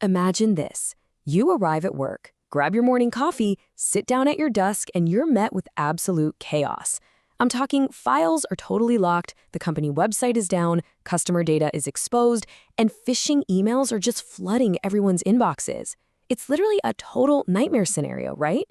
Imagine this. You arrive at work, grab your morning coffee, sit down at your desk, and you're met with absolute chaos. I'm talking files are totally locked, the company website is down, customer data is exposed, and phishing emails are just flooding everyone's inboxes. It's literally a total nightmare scenario, right?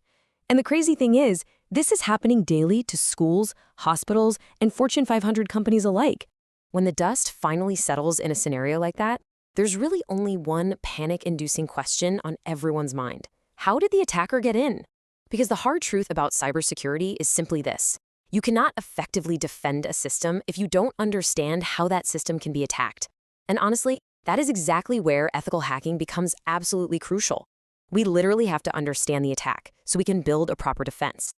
And the crazy thing is, this is happening daily to schools, hospitals, and Fortune 500 companies alike. When the dust finally settles in a scenario like that, there's really only one panic-inducing question on everyone's mind. How did the attacker get in? Because the hard truth about cybersecurity is simply this. You cannot effectively defend a system if you don't understand how that system can be attacked. And honestly, that is exactly where ethical hacking becomes absolutely crucial. We literally have to understand the attack so we can build a proper defense.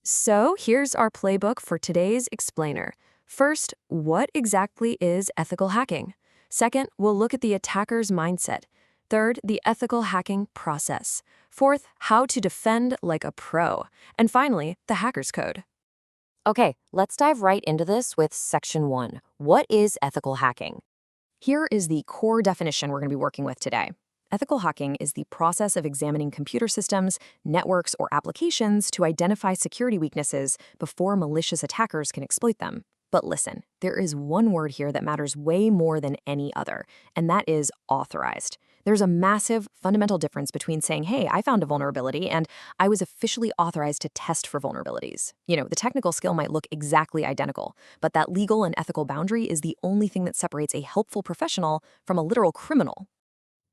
So here's our playbook for today's explainer. First, what exactly is ethical hacking? Second, we'll look at the attacker's mindset. Third, the ethical hacking process. Fourth, how to defend like a pro. And finally, the hacker's code. Okay, let's dive right into this with Section 1. What is ethical hacking? Here is the core definition we're going to be working with today. Ethical hacking is the process of examining computer systems, networks, or applications to identify security weaknesses before malicious attackers can exploit them. But listen, there is one word here that matters way more than any other, and that is authorized. There's a massive fundamental difference between saying, hey, I found a vulnerability, and I was officially authorized to test for vulnerabilities. The technical skill might look exactly identical, but that legal and ethical boundary is the only thing that separates a helpful professional from a literal criminal.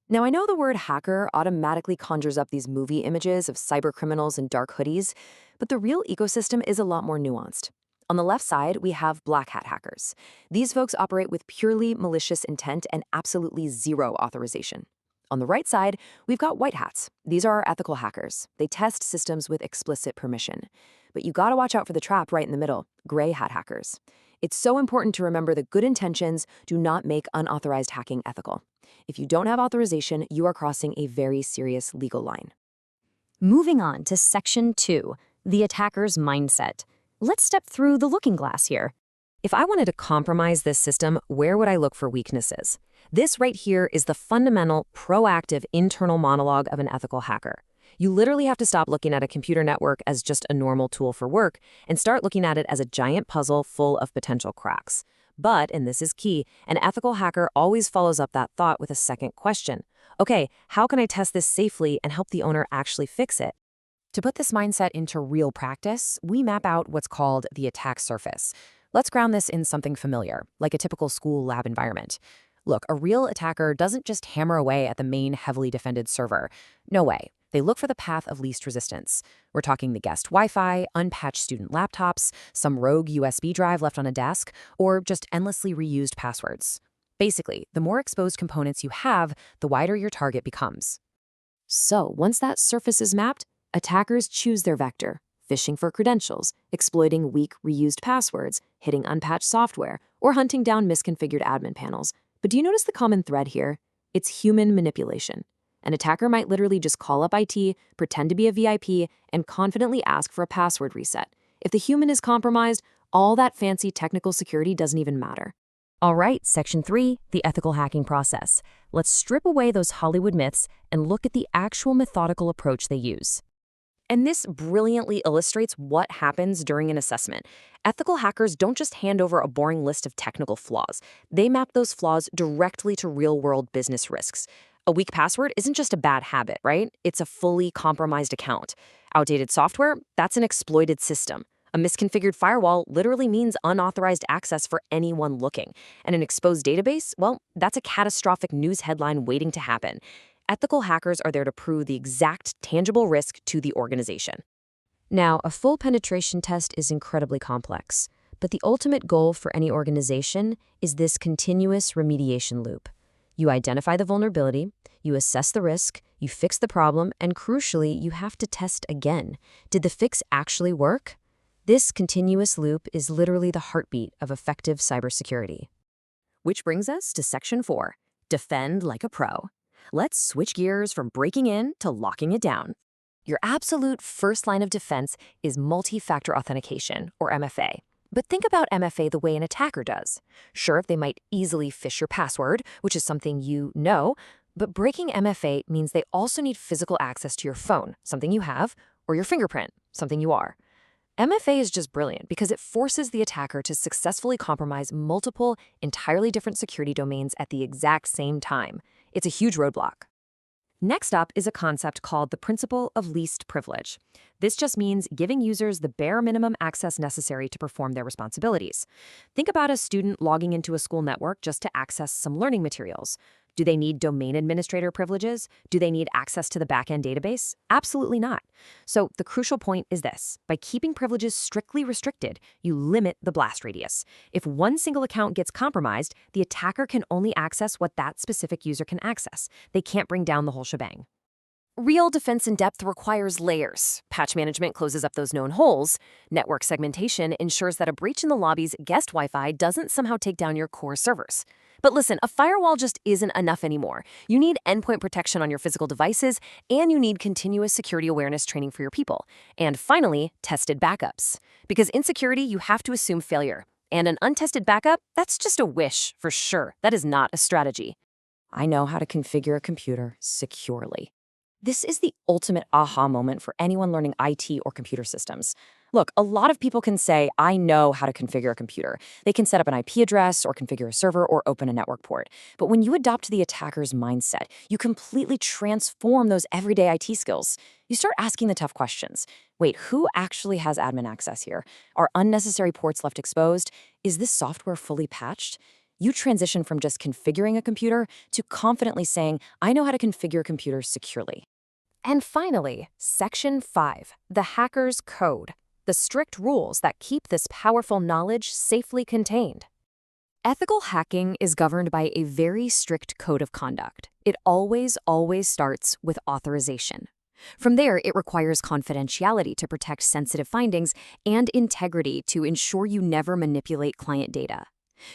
Now, I know the word hacker automatically conjures up these movie images of cyber criminals in dark hoodies, but the real ecosystem is a lot more nuanced. On the left side, we have black hat hackers. These folks operate with purely malicious intent and absolutely zero authorization. On the right side, we've got white hats. These are our ethical hackers. They test systems with explicit permission. But you gotta watch out for the trap right in the middle, gray hat hackers. It's so important to remember that good intentions do not make unauthorized hacking ethical. If you don't have authorization, you are crossing a very serious legal line. Moving on to Section 2, the attacker's mindset. Let's step through the looking glass here. If I wanted to compromise this system, where would I look for weaknesses? This right here is the fundamental, proactive internal monologue of an ethical hacker. You literally have to stop looking at a computer network as just a normal tool for work and start looking at it as a giant puzzle full of potential cracks. But, and this is key, an ethical hacker always follows up that thought with a second question. Okay, how can I test this safely and help the owner actually fix it? To put this mindset into real practice, we map out what's called the attack surface. Let's ground this in something familiar, like a typical school lab environment. Look, a real attacker doesn't just hammer away at the main heavily defended server. No way. They look for the path of least resistance. We're talking the guest Wi-Fi, unpatched student laptops, some rogue USB drive left on a desk, or just endlessly reused passwords. Basically, the more exposed components you have, the wider your target becomes. So, once that surface is mapped, attackers choose their vector, phishing for credentials, exploiting weak, reused passwords, hitting unpatched software, or hunting down misconfigured admin panels. But do you notice the common thread here? It's human manipulation. An attacker might literally just call up IT, pretend to be a VIP, and confidently ask for a password reset. If the human is compromised, all that fancy technical security doesn't even matter. All right, Section 3, the ethical hacking process. Let's strip away those Hollywood myths and look at the actual methodical approach they use. And this brilliantly illustrates what happens during an assessment. Ethical hackers don't just hand over a boring list of technical flaws. They map those flaws directly to real-world business risks. A weak password isn't just a bad habit, right? It's a fully compromised account. Outdated software, that's an exploited system. A misconfigured firewall literally means unauthorized access for anyone looking. And an exposed database, well, that's a catastrophic news headline waiting to happen. Ethical hackers are there to prove the exact tangible risk to the organization. Now, a full penetration test is incredibly complex, but the ultimate goal for any organization is this continuous remediation loop. You identify the vulnerability, you assess the risk, you fix the problem, and crucially, you have to test again. Did the fix actually work? This continuous loop is literally the heartbeat of effective cybersecurity. Which brings us to Section 4, defend like a pro. Let's switch gears from breaking in to locking it down. Your absolute first line of defense is multi-factor authentication, or MFA. But think about MFA the way an attacker does. Sure, they might easily phish your password, which is something you know, But breaking MFA means they also need physical access to your phone, something you have, or your fingerprint, something you are. MFA is just brilliant because it forces the attacker to successfully compromise multiple, entirely different security domains at the exact same time. It's a huge roadblock. Next up is a concept called the principle of least privilege. This just means giving users the bare minimum access necessary to perform their responsibilities. Think about a student logging into a school network just to access some learning materials. Do they need domain administrator privileges? Do they need access to the backend database? Absolutely not. So the crucial point is this. By keeping privileges strictly restricted, you limit the blast radius. If one single account gets compromised, the attacker can only access what that specific user can access. They can't bring down the whole shebang. Real defense in depth requires layers. Patch management closes up those known holes. Network segmentation ensures that a breach in the lobby's guest Wi-Fi doesn't somehow take down your core servers. But listen, a firewall just isn't enough anymore. You need endpoint protection on your physical devices, and you need continuous security awareness training for your people. And finally, tested backups. Because in security, you have to assume failure. And an untested backup, that's just a wish, for sure. That is not a strategy. I know how to configure a computer securely. This is the ultimate aha moment for anyone learning IT or computer systems. Look, a lot of people can say, I know how to configure a computer. They can set up an IP address or configure a server or open a network port. But when you adopt the attacker's mindset, you completely transform those everyday IT skills. You start asking the tough questions. Wait, who actually has admin access here? Are unnecessary ports left exposed? Is this software fully patched? You transition from just configuring a computer to confidently saying, I know how to configure a computer securely. And finally, Section 5, the hacker's code, the strict rules that keep this powerful knowledge safely contained. Ethical hacking is governed by a very strict code of conduct. It always starts with authorization. From there, it requires confidentiality to protect sensitive findings and integrity to ensure you never manipulate client data.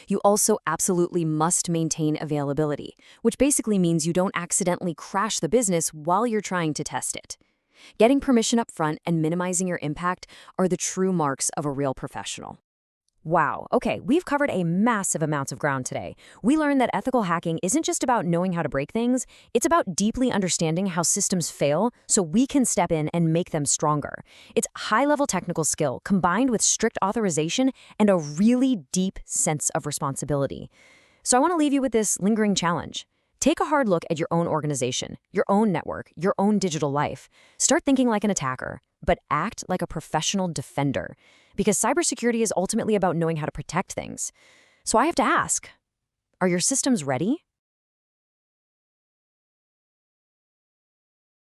You also absolutely must maintain availability, which basically means you don't accidentally crash the business while you're trying to test it. Getting permission up front and minimizing your impact are the true marks of a real professional. Wow, okay, we've covered a massive amount of ground today. We learned that ethical hacking isn't just about knowing how to break things, it's about deeply understanding how systems fail so we can step in and make them stronger. It's high-level technical skill combined with strict authorization and a really deep sense of responsibility. So I want to leave you with this lingering challenge. Take a hard look at your own organization, your own network, your own digital life. Start thinking like an attacker, but act like a professional defender. Because cybersecurity is ultimately about knowing how to protect things. So I have to ask, are your systems ready?